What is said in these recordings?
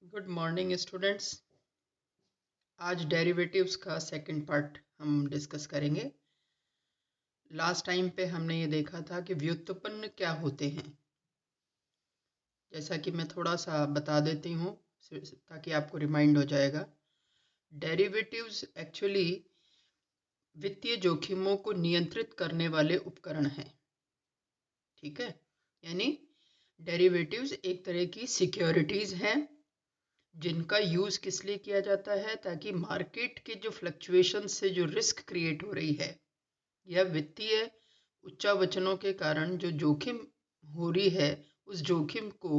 Good morning students. आज derivatives का second part हम डिस्कस करेंगे। लास्ट टाइम पे हमने ये देखा था कि व्युत्पन्न क्या होते हैं। जैसा कि मैं थोड़ा सा बता देती हूँ ताकि आपको रिमाइंड हो जाएगा। डेरिवेटिव्स एक्चुअली वित्तीय जोखिमों को नियंत्रित करने वाले उपकरण हैं। ठीक है, यानी डेरिवेटिव्स एक तरह की सिक्योरिटीज़ हैं जिनका यूज़ किस लिए किया जाता है, ताकि मार्केट के जो फ्लक्चुएशन से जो रिस्क क्रिएट हो रही है या वित्तीय उच्चावचनों के कारण जो जोखिम हो रही है, उस जोखिम को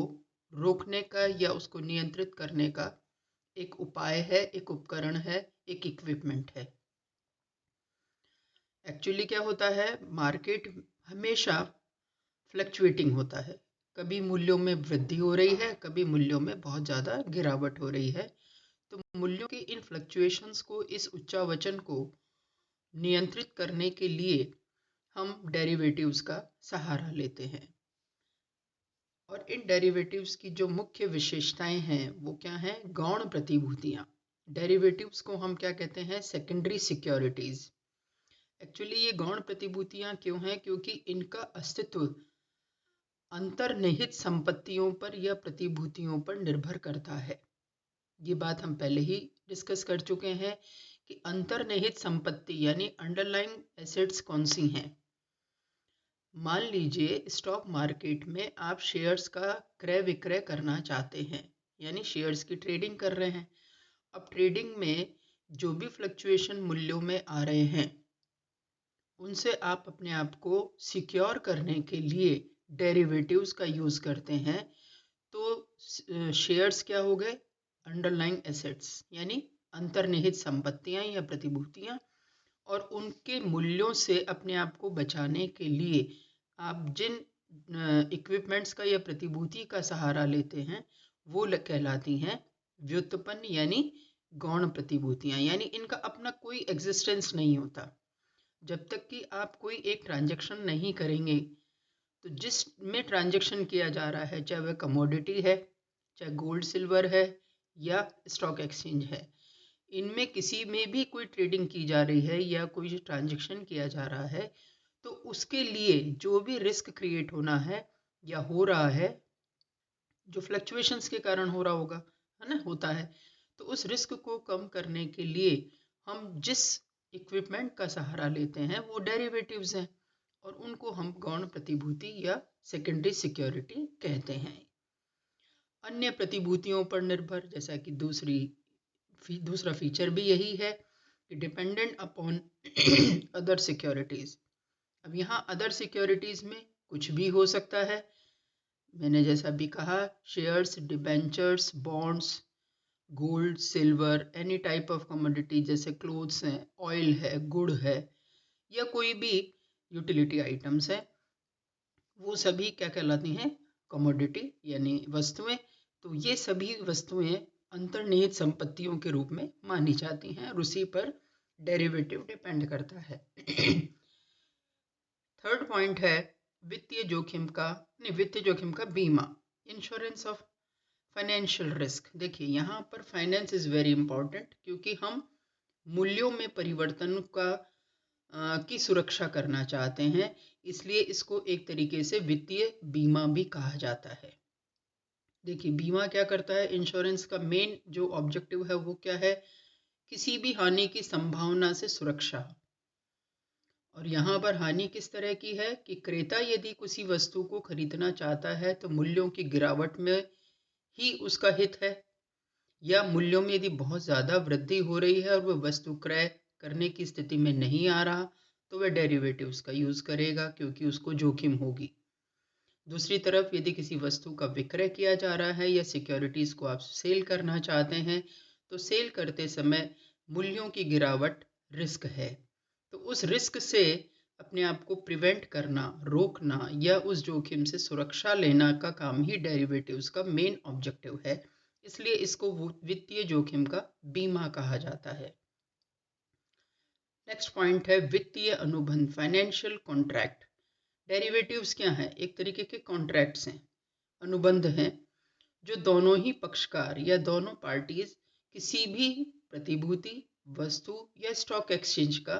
रोकने का या उसको नियंत्रित करने का एक उपाय है, एक उपकरण है, एक इक्विपमेंट है। एक्चुअली क्या होता है, मार्केट हमेशा फ्लक्चुएटिंग होता है। कभी मूल्यों में वृद्धि हो रही है, कभी मूल्यों में बहुत ज़्यादा गिरावट हो रही है। तो मूल्यों के इन फ्लक्चुएशंस को, इस उच्चावचन को नियंत्रित करने के लिए हम डेरिवेटिव्स का सहारा लेते हैं। और इन डेरिवेटिव्स की जो मुख्य विशेषताएं हैं वो क्या हैं? गौण प्रतिभूतियां। डेरिवेटिव्स को हम क्या कहते हैं? Secondary securities. एक्चुअली ये गौण प्रतिभूतियां क्यों हैं? क्योंकि इनका अस्तित्व अंतर्निहित संपत्तियों पर या प्रतिभूतियों पर निर्भर करता है। ये बात हम पहले ही डिस्कस कर चुके हैं कि अंतर्निहित संपत्ति यानी अंडरलाइंग एसेट्स कौन सी हैं। मान लीजिए स्टॉक मार्केट में आप शेयर्स का क्रय विक्रय करना चाहते हैं, यानी शेयर्स की ट्रेडिंग कर रहे हैं। अब ट्रेडिंग में जो भी फ्लक्चुएशन मूल्यों में आ रहे हैं, उनसे आप अपने आप को सिक्योर करने के लिए डेरिवेटिव्स का यूज़ करते हैं। तो शेयर्स क्या हो गए? अंडरलाइंग एसेट्स, यानी अंतर्निहित संपत्तियां या प्रतिभूतियां। और उनके मूल्यों से अपने आप को बचाने के लिए आप जिन इक्विपमेंट्स का या प्रतिभूति का सहारा लेते हैं वो कहलाती हैं व्युत्पन्न यानी गौण प्रतिभूतियां। यानी इनका अपना कोई एग्जिस्टेंस नहीं होता। जब तक कि आप कोई एक ट्रांजैक्शन नहीं करेंगे, तो जिसमें ट्रांजैक्शन किया जा रहा है, चाहे वह कमोडिटी है, चाहे गोल्ड सिल्वर है या स्टॉक एक्सचेंज है, इनमें किसी में भी कोई ट्रेडिंग की जा रही है या कोई ट्रांजैक्शन किया जा रहा है, तो उसके लिए जो भी रिस्क क्रिएट होना है या हो रहा है, जो फ्लक्चुएशंस के कारण हो रहा होगा, है ना, होता है, तो उस रिस्क को कम करने के लिए हम जिस इक्विपमेंट का सहारा लेते हैं वो डेरिवेटिव्स हैं, और उनको हम गौण प्रतिभूति या सेकेंडरी सिक्योरिटी कहते हैं। अन्य प्रतिभूतियों पर निर्भर, जैसा कि दूसरा फीचर भी यही है कि डिपेंडेंट अपॉन अदर सिक्योरिटीज। अब यहाँ अदर सिक्योरिटीज में कुछ भी हो सकता है। मैंने जैसा भी कहा, shares, debentures, bonds, gold, silver, any type of commodity, जैसे क्लोथ्स हैं, ऑयल है, गुड़ है, या कोई भी यूटिलिटी आइटम्स है, वो सभी क्या कहलाती हैं? कमोडिटी यानी वस्तुएं। तो ये सभी वस्तुएं अंतर्निहित संपत्तियों के रूप में मानी जाती हैं और उसी पर डेरिवेटिव डिपेंड करता है। थर्ड पॉइंट है वित्तीय जोखिम का बीमा, इंश्योरेंस ऑफ फाइनेंशियल रिस्क। देखिए यहाँ पर फाइनेंस इज वेरी इंपॉर्टेंट, क्योंकि हम मूल्यों में परिवर्तन की सुरक्षा करना चाहते हैं, इसलिए इसको एक तरीके से वित्तीय बीमा भी कहा जाता है। देखिए बीमा क्या करता है? इंश्योरेंस का मेन जो ऑब्जेक्टिव है वो क्या है? किसी भी हानि की संभावना से सुरक्षा। और यहाँ पर हानि किस तरह की है कि क्रेता यदि किसी वस्तु को खरीदना चाहता है तो मूल्यों की गिरावट में ही उसका हित है, या मूल्यों में यदि बहुत ज़्यादा वृद्धि हो रही है और वह वस्तु क्रय करने की स्थिति में नहीं आ रहा, तो वह डेरिवेटिव्स का यूज़ करेगा, क्योंकि उसको जोखिम होगी। दूसरी तरफ यदि किसी वस्तु का विक्रय किया जा रहा है या सिक्योरिटीज़ को आप सेल करना चाहते हैं, तो सेल करते समय मूल्यों की गिरावट रिस्क है। तो उस रिस्क से अपने आप को प्रिवेंट करना, रोकना या उस जोखिम से सुरक्षा लेना का काम ही डेरिवेटिव्स का मेन ऑब्जेक्टिव है। इसलिए इसको वित्तीय जोखिम का बीमा कहा जाता है। नेक्स्ट पॉइंट है वित्तीय अनुबंध, फाइनेंशियल कॉन्ट्रैक्ट। डेरिवेटिव्स क्या है? एक तरीके के कॉन्ट्रैक्ट्स हैं, अनुबंध हैं, जो दोनों ही पक्षकार या दोनों पार्टीज किसी भी प्रतिभूति, वस्तु या स्टॉक एक्सचेंज का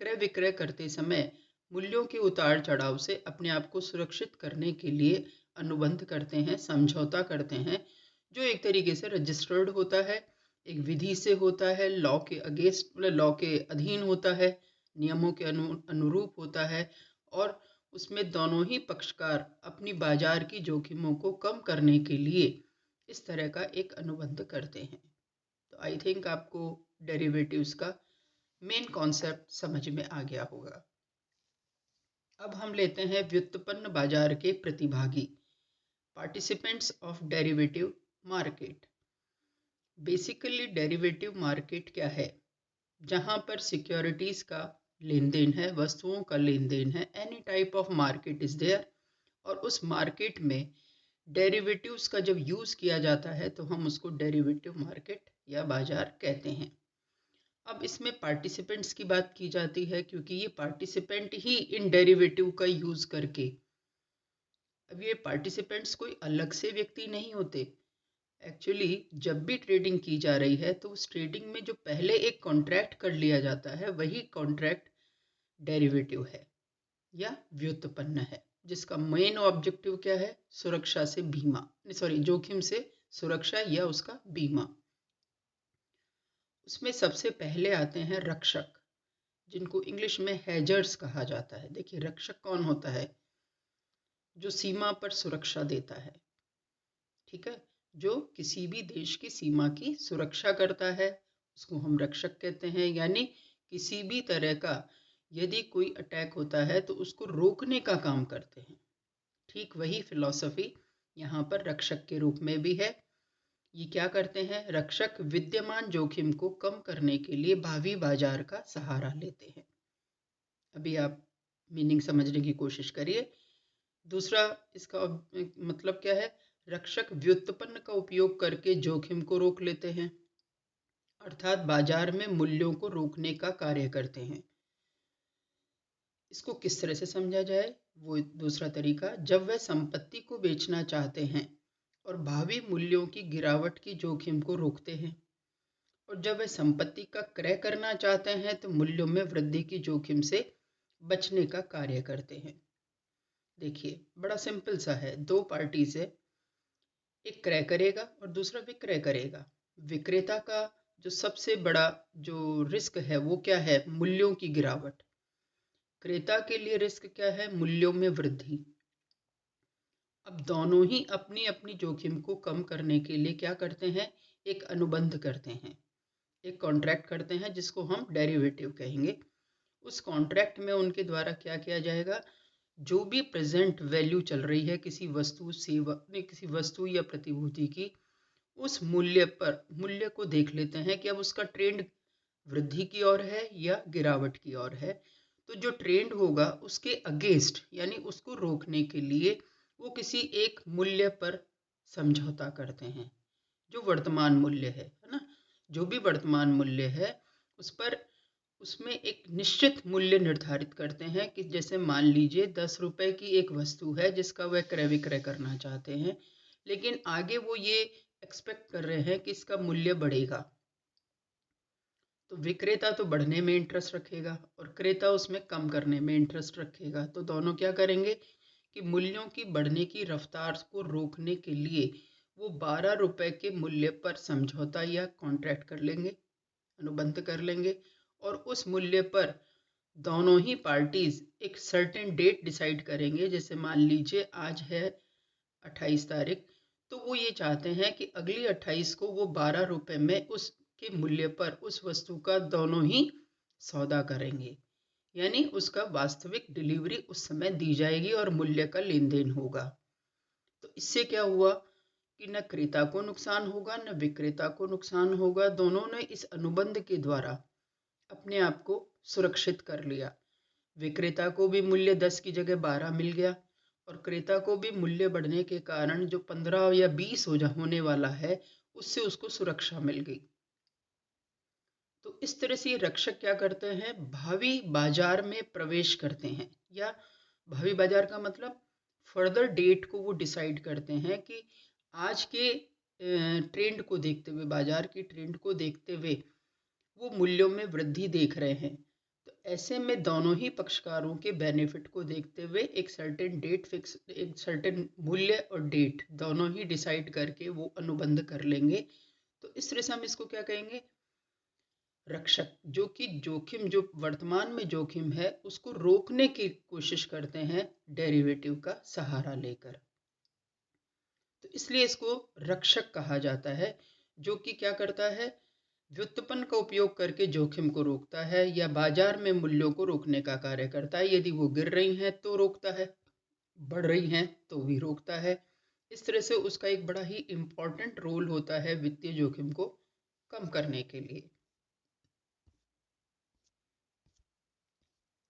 क्रय विक्रय करते समय मूल्यों के उतार चढ़ाव से अपने आप को सुरक्षित करने के लिए अनुबंध करते हैं, समझौता करते हैं, जो एक तरीके से रजिस्टर्ड होता है, एक विधि से होता है, लॉ के अगेंस्ट मतलब लॉ के अधीन होता है, नियमों के अनुरूप होता है, और उसमें दोनों ही पक्षकार अपनी बाजार की जोखिमों को कम करने के लिए इस तरह का एक अनुबंध करते हैं। तो आई थिंक आपको डेरिवेटिव्स का मेन कॉन्सेप्ट समझ में आ गया होगा। अब हम लेते हैं व्युत्पन्न बाजार के प्रतिभागी, participants of derivative market. Basically derivative market क्या है? जहां पर सिक्योरिटीज का लेन देन है, वस्तुओं का लेन देन है, any type of market is there, और उस मार्केट में डेरिवेटिव्स का जब यूज किया जाता है तो हम उसको डेरिवेटिव मार्केट या बाजार कहते हैं। अब इसमें पार्टिसिपेंट्स की बात की जाती है क्योंकि ये पार्टिसिपेंट ही इन डेरिवेटिव का यूज करके, अब ये पार्टिसिपेंट्स कोई अलग से व्यक्ति नहीं होते। एक्चुअली जब भी ट्रेडिंग की जा रही है तो उस ट्रेडिंग में जो पहले एक कॉन्ट्रैक्ट कर लिया जाता है वही कॉन्ट्रैक्ट डेरिवेटिव है या व्युत्पन्न है, जिसका मेन ऑब्जेक्टिव क्या है? सुरक्षा से बीमा, जोखिम से सुरक्षा या उसका बीमा। उसमें सबसे पहले आते हैं रक्षक, जिनको इंग्लिश में हेजर्स कहा जाता है। देखिए रक्षक कौन होता है? जो सीमा पर सुरक्षा देता है, ठीक है, जो किसी भी देश की सीमा की सुरक्षा करता है, उसको हम रक्षक कहते हैं। यानी किसी भी तरह का यदि कोई अटैक होता है तो उसको रोकने का काम करते हैं। ठीक वही फिलॉसफी यहाँ पर रक्षक के रूप में भी है। ये क्या करते हैं? रक्षक विद्यमान जोखिम को कम करने के लिए भावी बाजार का सहारा लेते हैं। अभी आप मीनिंग समझने की कोशिश करिए। दूसरा इसका मतलब क्या है? रक्षक व्युत्पन्न का उपयोग करके जोखिम को रोक लेते हैं, अर्थात बाजार में मूल्यों को रोकने का कार्य करते हैं। इसको किस तरह से समझा जाए? वो दूसरा तरीका, जब वह संपत्ति को बेचना चाहते हैं और भावी मूल्यों की गिरावट की जोखिम को रोकते हैं, और जब वह संपत्ति का क्रय करना चाहते हैं तो मूल्यों में वृद्धि की जोखिम से बचने का कार्य करते हैं। देखिए बड़ा सिंपल सा है, दो पार्टी से, एक क्रय करेगा और दूसरा विक्रय करेगा। विक्रेता का जो सबसे बड़ा जो रिस्क है वो क्या है? मूल्यों की गिरावट। क्रेता के लिए रिस्क क्या है? मूल्यों में वृद्धि। अब दोनों ही अपनी अपनी जोखिम को कम करने के लिए क्या करते हैं? एक अनुबंध करते हैं, एक कॉन्ट्रैक्ट करते हैं जिसको हम डेरिवेटिव कहेंगे। उस कॉन्ट्रैक्ट में उनके द्वारा क्या किया जाएगा? जो भी प्रेजेंट वैल्यू चल रही है किसी वस्तु सेवा किसी वस्तु या प्रतिभूति की, उस मूल्य को देख लेते हैं कि अब उसका ट्रेंड वृद्धि की ओर है या गिरावट की ओर है। तो जो ट्रेंड होगा उसके अगेंस्ट यानी उसको रोकने के लिए वो किसी एक मूल्य पर समझौता करते हैं, जो वर्तमान मूल्य है ना, जो भी वर्तमान मूल्य है उस पर उसमें एक निश्चित मूल्य निर्धारित करते हैं कि जैसे मान लीजिए 10 रुपए की एक वस्तु है जिसका वह क्रय विक्रय करना चाहते हैं, लेकिन आगे वो ये एक्सपेक्ट कर रहे हैं कि इसका मूल्य बढ़ेगा। तो विक्रेता तो बढ़ने में इंटरेस्ट रखेगा और क्रेता उसमें कम करने में इंटरेस्ट रखेगा। तो दोनों क्या करेंगे कि मूल्यों की बढ़ने की रफ्तार को रोकने के लिए वो 12 रुपए के मूल्य पर समझौता या कॉन्ट्रैक्ट कर लेंगे, अनुबंध कर लेंगे, और उस मूल्य पर दोनों ही पार्टीज एक सर्टेन डेट डिसाइड करेंगे। जैसे मान लीजिए आज है 28 तारीख, तो वो ये चाहते हैं कि अगली 28 को वो 12 रुपए में उसके मूल्य पर उस वस्तु का दोनों ही सौदा करेंगे, यानी उसका वास्तविक डिलीवरी उस समय दी जाएगी और मूल्य का लेन देन होगा। तो इससे क्या हुआ कि न क्रेता को नुकसान होगा न विक्रेता को नुकसान होगा। दोनों ने इस अनुबंध के द्वारा अपने आप को सुरक्षित कर लिया। विक्रेता को भी मूल्य 10 की जगह 12 मिल गया और क्रेता को भी मूल्य बढ़ने के कारण जो 15 या 20 होने वाला है उससे उसको सुरक्षा मिल गई। तो इस तरह से रक्षक क्या करते हैं? भावी बाजार में प्रवेश करते हैं, या भावी बाजार का मतलब फर्दर डेट को वो डिसाइड करते हैं कि आज के ट्रेंड को देखते हुए, बाजार की ट्रेंड को देखते हुए वो मूल्यों में वृद्धि देख रहे हैं, तो ऐसे में दोनों ही पक्षकारों के बेनिफिट को देखते हुए एक सर्टेन डेट फिक्स, एक सर्टेन मूल्य और डेट दोनों ही डिसाइड करके वो अनुबंध कर लेंगे। तो इस तरह से हम इसको क्या कहेंगे, रक्षक, जो कि जोखिम, जो वर्तमान में जोखिम है उसको रोकने की कोशिश करते हैं डेरिवेटिव का सहारा लेकर। तो इसलिए इसको रक्षक कहा जाता है, जो कि क्या करता है, व्युत्पन्न का उपयोग करके जोखिम को रोकता है या बाजार में मूल्यों को रोकने का कार्य करता है। यदि वो गिर रही हैं तो रोकता है, बढ़ रही हैं तो भी रोकता है। इस तरह से उसका एक बड़ा ही इम्पोर्टेंट रोल होता है वित्तीय जोखिम को कम करने के लिए।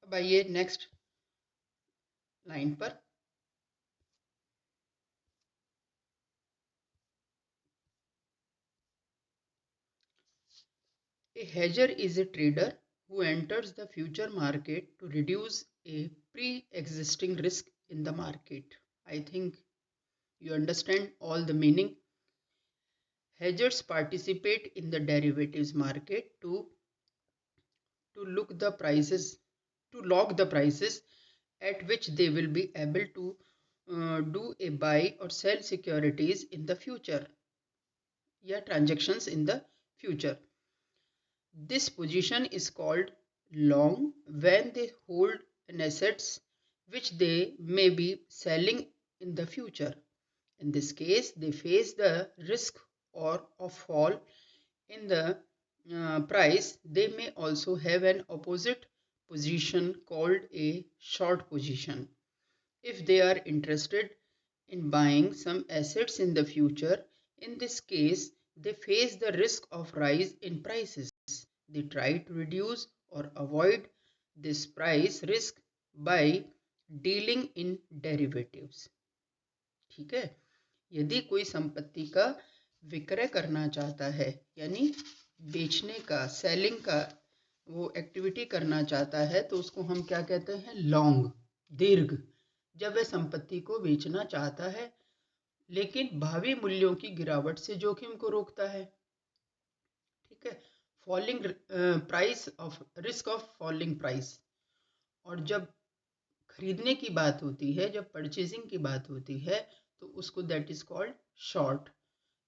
अब आइए नेक्स्ट लाइन पर। A hedger is a trader who enters the future market to reduce a pre-existing risk in the market. I think you understand all the meaning. Hedgers participate in the derivatives market to look the prices, to log the prices at which they will be able to do a buy or sell securities in the future, yeah, transactions in the future. This position is called long when they hold an assets which they may be selling in the future. In this case, they face the risk or of fall in the price. They may also have an opposite position called a short position. If they are interested in buying some assets in the future, in this case, they face the risk of rise in prices. They try to reduce or avoid this price risk by dealing in derivatives. ठीक है, यदि कोई संपत्ति का विक्रय करना चाहता है, यानी बेचने का, सेलिंग का वो एक्टिविटी करना चाहता है, तो उसको हम क्या कहते हैं, लॉन्ग, दीर्घ। जब वह संपत्ति को बेचना चाहता है लेकिन भावी मूल्यों की गिरावट से जोखिम को रोकता है। ठीक है, falling price of, risk of falling price. और जब खरीदने की बात होती है, जब परचेजिंग की बात होती है, तो उसको दैट इज कॉल्ड शॉर्ट।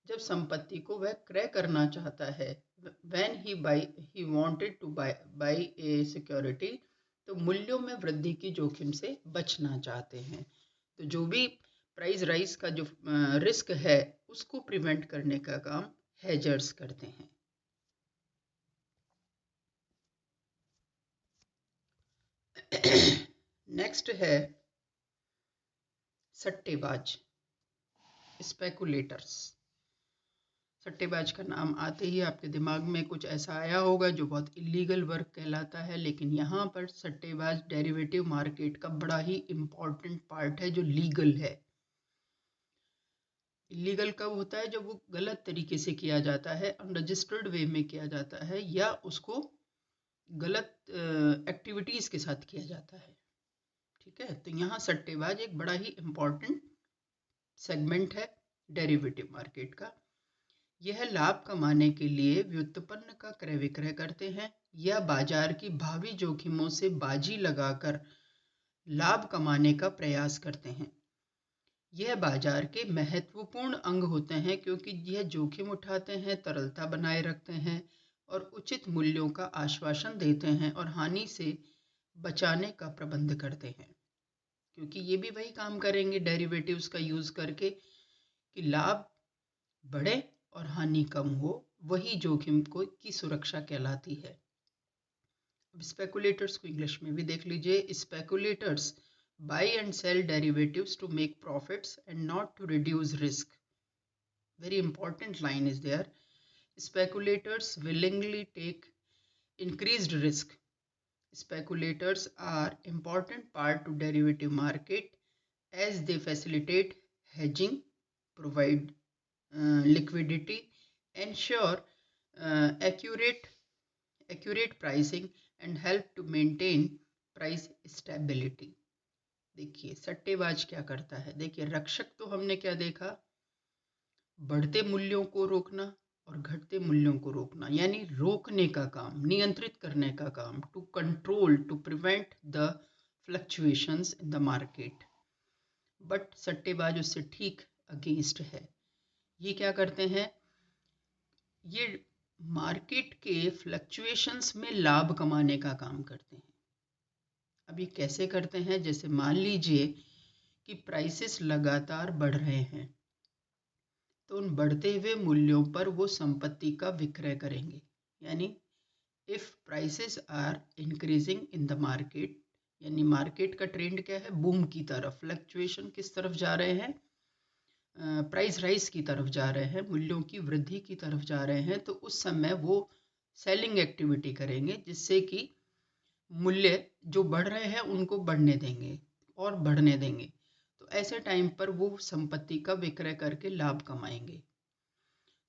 जब संपत्ति को वह क्रय करना चाहता है, when he wanted to buy a security, तो मूल्यों में वृद्धि की जोखिम से बचना चाहते हैं। तो जो भी प्राइस राइज का जो रिस्क है उसको प्रिवेंट करने का काम हेजर्स करते हैं। नेक्स्ट है सट्टेबाज, स्पेकुलेटर्स। सट्टेबाज का नाम आते ही आपके दिमाग में कुछ ऐसा आया होगा जो बहुत इलीगल वर्क कहलाता है, लेकिन यहाँ पर सट्टेबाज डेरिवेटिव मार्केट का बड़ा ही इम्पॉर्टेंट पार्ट है जो लीगल है। इलीगल कब होता है, जब वो गलत तरीके से किया जाता है, अनरजिस्टर्ड वे में किया जाता है, या उसको गलत एक्टिविटीज़ के साथ किया जाता है। ठीक है, तो यहाँ सट्टेबाज एक बड़ा ही इम्पॉर्टेंट सेगमेंट है डेरिवेटिव मार्केट का। यह लाभ कमाने के लिए व्युत्पन्न का क्रय विक्रय करते हैं या बाजार की भावी जोखिमों से बाजी लगाकर लाभ कमाने का प्रयास करते हैं। यह बाजार के महत्वपूर्ण अंग होते हैं क्योंकि यह जोखिम उठाते हैं, तरलता बनाए रखते हैं और उचित मूल्यों का आश्वासन देते हैं और हानि से बचाने का प्रबंध करते हैं। क्योंकि ये भी वही काम करेंगे डेरिवेटिव्स का यूज़ करके कि लाभ बढ़े और हानि कम हो, वही जोखिम को की सुरक्षा कहलाती है। अब स्पेकुलेटर्स को इंग्लिश में भी देख लीजिए। Speculators buy and sell derivatives to make profits and not to reduce risk. Very important line is there. Speculators willingly take increased risk. Speculators are important part to derivative market as they facilitate hedging, provide liquidity, ensure accurate pricing and help to maintain price stability. देखिए सट्टेबाज क्या करता है, देखिए रक्षक तो हमने क्या देखा, बढ़ते मूल्यों को रोकना और घटते मूल्यों को रोकना, यानी रोकने का काम, नियंत्रित करने का काम, to control, to prevent the fluctuations in the market. But सट्टेबाज उससे ठीक अगेंस्ट है। ये क्या करते हैं, ये मार्केट के फ्लक्चुएशंस में लाभ कमाने का काम करते हैं। अब ये कैसे करते हैं, जैसे मान लीजिए कि प्राइसेस लगातार बढ़ रहे हैं, तो उन बढ़ते हुए मूल्यों पर वो संपत्ति का विक्रय करेंगे। यानी if prices are increasing in the market, यानी मार्केट का ट्रेंड क्या है, बूम की तरफ, फ्लक्चुएशन किस तरफ जा रहे हैं, प्राइस राइज की तरफ जा रहे हैं, मूल्यों की वृद्धि की तरफ जा रहे हैं, तो उस समय वो सेलिंग एक्टिविटी करेंगे, जिससे कि मूल्य जो बढ़ रहे हैं उनको बढ़ने देंगे और बढ़ने देंगे। तो ऐसे टाइम पर वो संपत्ति का विक्रय करके लाभ कमाएंगे।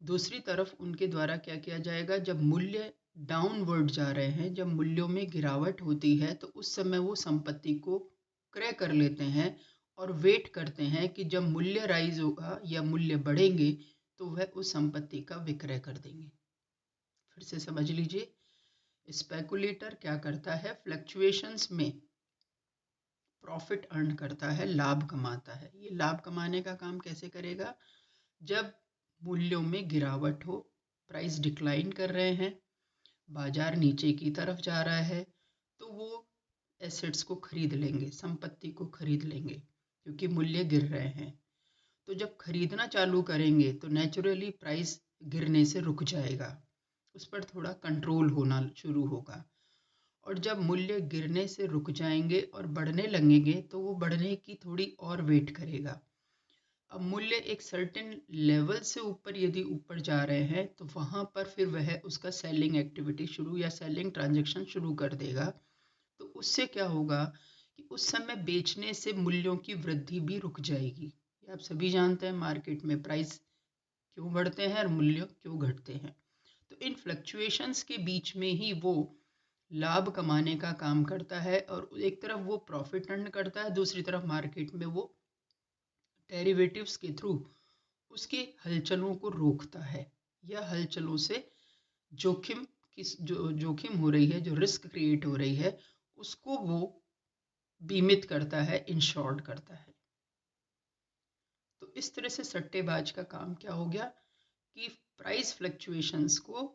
दूसरी तरफ उनके द्वारा क्या किया जाएगा, जब मूल्य डाउनवर्ड जा रहे हैं, जब मूल्यों में गिरावट होती है, तो उस समय वो संपत्ति को क्रय कर लेते हैं और वेट करते हैं कि जब मूल्य राइज होगा या मूल्य बढ़ेंगे तो वह उस संपत्ति का विक्रय कर देंगे। फिर से समझ लीजिए, स्पेकुलेटर क्या करता है, फ्लक्चुएशंस में प्रॉफिट अर्न करता है, लाभ कमाता है। ये लाभ कमाने का काम कैसे करेगा, जब मूल्यों में गिरावट हो, प्राइस डिक्लाइन कर रहे हैं, बाजार नीचे की तरफ जा रहा है, तो वो एसेट्स को खरीद लेंगे, संपत्ति को खरीद लेंगे, क्योंकि मूल्य गिर रहे हैं। तो जब खरीदना चालू करेंगे तो नेचुरली प्राइस गिरने से रुक जाएगा, उस पर थोड़ा कंट्रोल होना शुरू होगा। और जब मूल्य गिरने से रुक जाएंगे और बढ़ने लगेंगे तो वो बढ़ने की थोड़ी और वेट करेगा। अब मूल्य एक सर्टेन लेवल से ऊपर यदि ऊपर जा रहे हैं तो वहाँ पर फिर वह उसका सेलिंग एक्टिविटी शुरू या सेलिंग ट्रांजैक्शन शुरू कर देगा। तो उससे क्या होगा कि उस समय बेचने से मूल्यों की वृद्धि भी रुक जाएगी। आप सभी जानते हैं मार्केट में प्राइस क्यों बढ़ते हैं और मूल्य क्यों घटते हैं। तो इन फ्लक्चुएशंस के बीच में ही वो लाभ कमाने का काम करता है, और एक तरफ वो प्रॉफिट अर्न करता है, दूसरी तरफ मार्केट में वो डेरिवेटिव्स के थ्रू उसके हलचलों को रोकता है, या हलचलों से जोखिम जो जोखिम हो रही है, जो रिस्क क्रिएट हो रही है, उसको वो बीमित करता है, इंश्योर्ड करता है। तो इस तरह से सट्टेबाज का काम क्या हो गया कि प्राइस फ्लक्चुएशंस को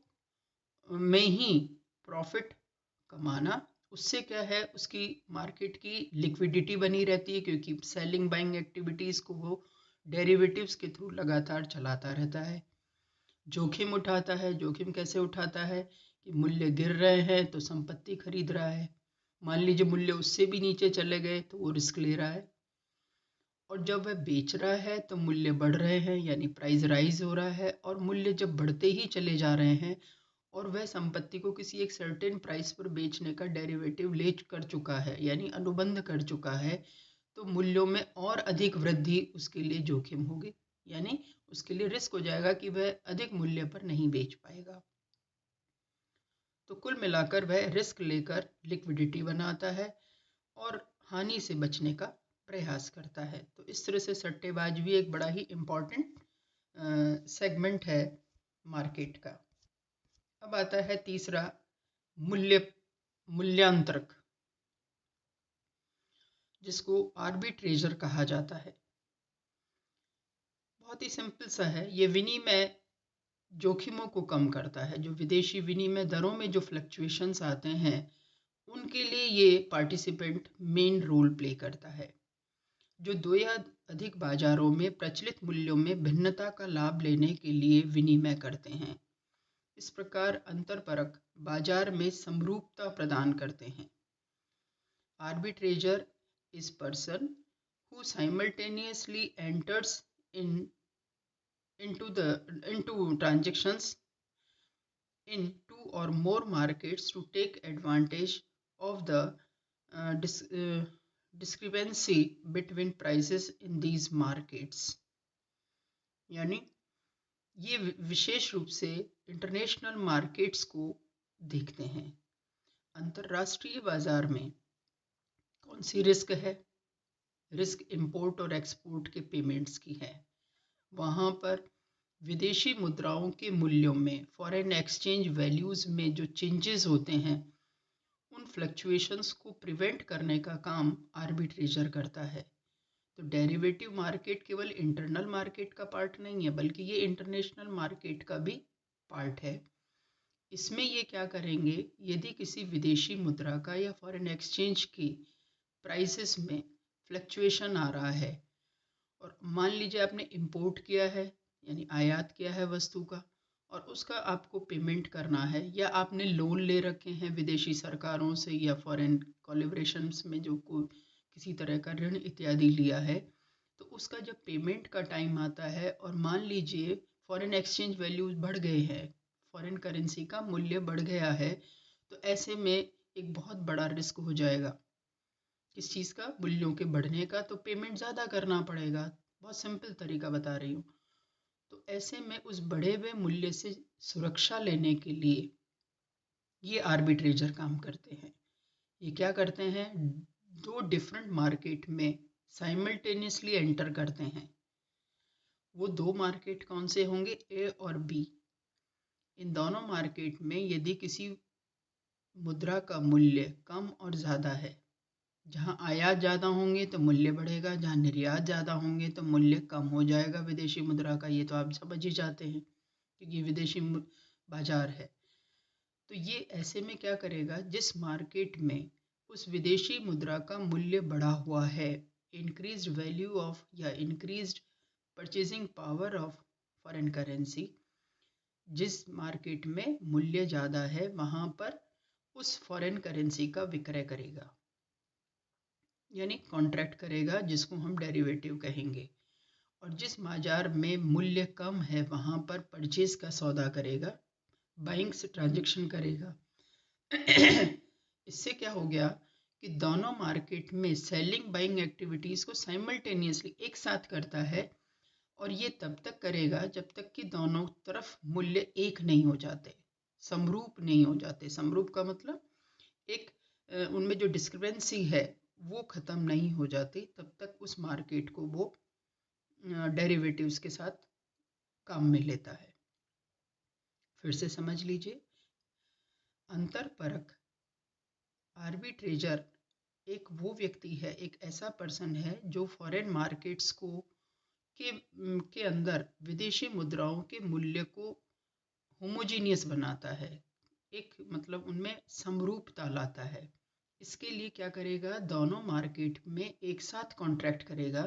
में ही प्रॉफिट कमाना। उससे क्या है, उसकी मार्केट की लिक्विडिटी बनी रहती है, क्योंकि सेलिंग बाइंग एक्टिविटीज़ को वो डेरिवेटिव्स के थ्रू लगातार चलाता रहता है। जोखिम उठाता है, जोखिम कैसे उठाता है कि मूल्य गिर रहे हैं तो संपत्ति खरीद रहा है, मान लीजिए मूल्य उससे भी नीचे चले गए तो वो रिस्क ले रहा है, और जब वह बेच रहा है तो मूल्य बढ़ रहे हैं, यानी प्राइस राइज हो रहा है, और मूल्य जब बढ़ते ही चले जा रहे हैं और वह संपत्ति को किसी एक सर्टेन प्राइस पर बेचने का डेरिवेटिव ले कर चुका है, यानी अनुबंध कर चुका है, तो मूल्यों में और अधिक वृद्धि उसके लिए जोखिम होगी, यानी उसके लिए रिस्क हो जाएगा कि वह अधिक मूल्य पर नहीं बेच पाएगा। तो कुल मिलाकर वह रिस्क लेकर लिक्विडिटी बनाता है और हानि से बचने का प्रयास करता है। तो इस तरह से सट्टेबाज भी एक बड़ा ही इम्पॉर्टेंट सेगमेंट है मार्केट का। अब आता है तीसरा, मूल्यांतरक, जिसको आर्बिट्रेजर कहा जाता है। बहुत ही सिंपल सा है, ये विनिमय जोखिमों को कम करता है। जो विदेशी विनिमय दरों में जो फ्लक्चुएशंस आते हैं उनके लिए ये पार्टिसिपेंट मेन रोल प्ले करता है, जो दो या अधिक बाजारों में प्रचलित मूल्यों में भिन्नता का लाभ लेने के लिए विनिमय करते हैं। इस प्रकार अंतरपरक बाजार में समरूपता प्रदान करते हैं। Arbitrager is person who simultaneously enters into transactions in two or more markets to take advantage of the discrepancy between prices in these markets। यानी ये विशेष रूप से इंटरनेशनल मार्केट्स को देखते हैं। अंतर्राष्ट्रीय बाजार में कौन सी रिस्क है, रिस्क इंपोर्ट और एक्सपोर्ट के पेमेंट्स की है। वहाँ पर विदेशी मुद्राओं के मूल्यों में, फॉरेन एक्सचेंज वैल्यूज में जो चेंजेस होते हैं, उन फ्लक्चुएशंस को प्रिवेंट करने का काम आर्बिट्रेजर करता है। तो डेरिवेटिव मार्केट केवल इंटरनल मार्केट का पार्ट नहीं है, बल्कि ये इंटरनेशनल मार्केट का भी पार्ट है। इसमें ये क्या करेंगे, यदि किसी विदेशी मुद्रा का या फॉरेन एक्सचेंज की प्राइसेस में फ्लक्चुएशन आ रहा है, और मान लीजिए आपने इंपोर्ट किया है यानी आयात किया है वस्तु का, और उसका आपको पेमेंट करना है, या आपने लोन ले रखे हैं विदेशी सरकारों से या फॉरेन कोलैबोरेशंस में जो कोई किसी तरह का ऋण इत्यादि लिया है, तो उसका जब पेमेंट का टाइम आता है और मान लीजिए फॉरेन एक्सचेंज वैल्यूज बढ़ गए हैं, फॉरेन करेंसी का मूल्य बढ़ गया है, तो ऐसे में एक बहुत बड़ा रिस्क हो जाएगा किस चीज़ का, मूल्यों के बढ़ने का। तो पेमेंट ज़्यादा करना पड़ेगा। बहुत सिंपल तरीका बता रही हूँ। तो ऐसे में उस बढ़े हुए मूल्य से सुरक्षा लेने के लिए ये आर्बिट्रेजर काम करते हैं। ये क्या करते हैं, दो डिफरेंट मार्केट में साइमल्टेनियसली एंटर करते हैं। वो दो मार्केट कौन से होंगे, ए और बी। इन दोनों मार्केट में यदि किसी मुद्रा का मूल्य कम और ज़्यादा है, जहाँ आयात ज़्यादा होंगे तो मूल्य बढ़ेगा, जहाँ निर्यात ज़्यादा होंगे तो मूल्य कम हो जाएगा विदेशी मुद्रा का। ये तो आप समझ ही जाते हैं क्योंकि विदेशी बाजार है। तो ये ऐसे में क्या करेगा, जिस मार्केट में उस विदेशी मुद्रा का मूल्य बढ़ा हुआ है, इंक्रीज्ड वैल्यू ऑफ या increased purchasing power of foreign currency, जिस मार्केट में मूल्य ज़्यादा है वहाँ पर उस फॉरेन करेंसी का विक्रय करेगा, यानी कॉन्ट्रैक्ट करेगा, जिसको हम डेरिवेटिव कहेंगे। और जिस बाजार में मूल्य कम है वहाँ पर परचेज का सौदा करेगा, बाइंग से ट्रांजेक्शन करेगा। इससे क्या हो गया कि दोनों मार्केट में सेलिंग बाइंग एक्टिविटीज़ को साइमल्टेनियसली एक साथ करता है, और ये तब तक करेगा जब तक कि दोनों तरफ मूल्य एक नहीं हो जाते, समरूप नहीं हो जाते। समरूप का मतलब एक उनमें जो डिस्क्रिपेंसी है वो ख़त्म नहीं हो जाती, तब तक उस मार्केट को वो डेरिवेटिव्स के साथ काम में लेता है। फिर से समझ लीजिए, अंतरपरक आर्बिट्रेजर एक वो व्यक्ति है, एक ऐसा पर्सन है जो फॉरेन मार्केट्स को के अंदर विदेशी मुद्राओं के मूल्य को होमोजीनियस बनाता है, एक मतलब उनमें समरूपता लाता है। इसके लिए क्या करेगा, दोनों मार्केट में एक साथ कॉन्ट्रैक्ट करेगा,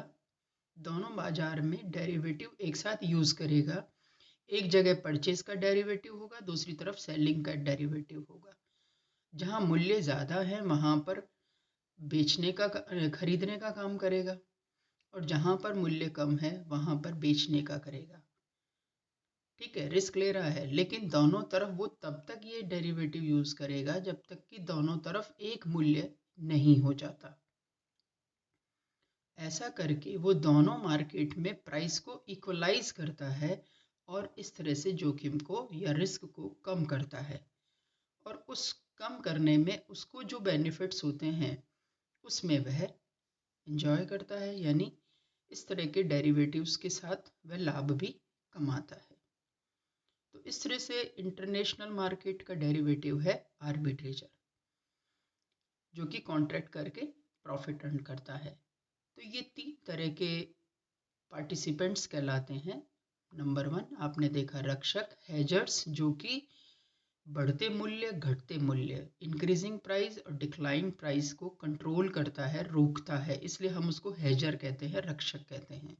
दोनों बाजार में डेरिवेटिव एक साथ यूज़ करेगा। एक जगह परचेज का डेरिवेटिव होगा, दूसरी तरफ सेलिंग का डेरिवेटिव होगा। जहाँ मूल्य ज़्यादा है वहाँ पर बेचने का खरीदने का काम करेगा, और जहाँ पर मूल्य कम है वहाँ पर बेचने का करेगा। ठीक है, रिस्क ले रहा है, लेकिन दोनों तरफ वो तब तक ये डेरिवेटिव यूज़ करेगा जब तक कि दोनों तरफ एक मूल्य नहीं हो जाता। ऐसा करके वो दोनों मार्केट में प्राइस को इक्वलाइज करता है, और इस तरह से जोखिम को या रिस्क को कम करता है। और उस कम करने में उसको जो बेनिफिट्स होते हैं उसमें वह एंजॉय करता है, यानी इस तरह के डेरिवेटिव्स के साथ वह लाभ भी कमाता है। तो इस तरह से इंटरनेशनल मार्केट का डेरिवेटिव है आर्बिट्रेजर, जो कि कॉन्ट्रैक्ट करके प्रॉफिट अर्न करता है। तो ये तीन तरह के पार्टिसिपेंट्स कहलाते हैं। नंबर 1 आपने देखा रक्षक, हेजर्स, जो कि बढ़ते मूल्य घटते मूल्य, इंक्रीजिंग प्राइस और डिक्लाइन प्राइस को कंट्रोल करता है, रोकता है, इसलिए हम उसको हेजर कहते हैं, रक्षक कहते हैं।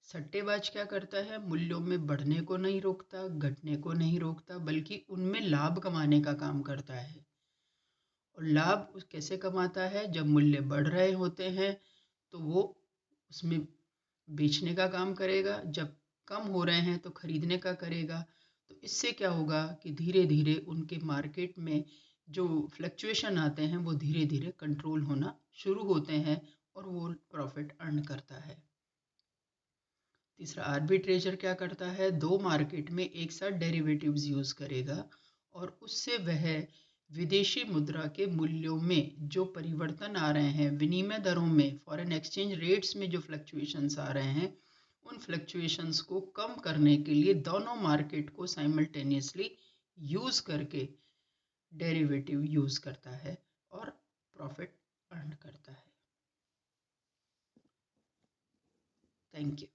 सट्टेबाज क्या करता है, मूल्यों में बढ़ने को नहीं रोकता, घटने को नहीं रोकता, बल्कि उनमें लाभ कमाने का काम करता है। और लाभ कैसे कमाता है, जब मूल्य बढ़ रहे होते हैं तो वो उसमें बेचने का काम करेगा, जब कम हो रहे हैं तो खरीदने का करेगा। तो इससे क्या होगा कि धीरे धीरे उनके मार्केट में जो फ्लक्चुएशन आते हैं वो धीरे धीरे कंट्रोल होना शुरू होते हैं, और वो प्रॉफिट अर्न करता है। तीसरा आर्बिट्रेजर क्या करता है, दो मार्केट में एक साथ डेरिवेटिव्स यूज करेगा, और उससे वह विदेशी मुद्रा के मूल्यों में जो परिवर्तन आ रहे हैं, विनिमय दरों में, फॉरेन एक्सचेंज रेट्स में जो फ्लक्चुएशंस आ रहे हैं, उन फ्लक्चुएशंस को कम करने के लिए दोनों मार्केट को साइमल्टेनियसली यूज करके डेरिवेटिव यूज करता है और प्रॉफिट अर्न करता है। Thank you.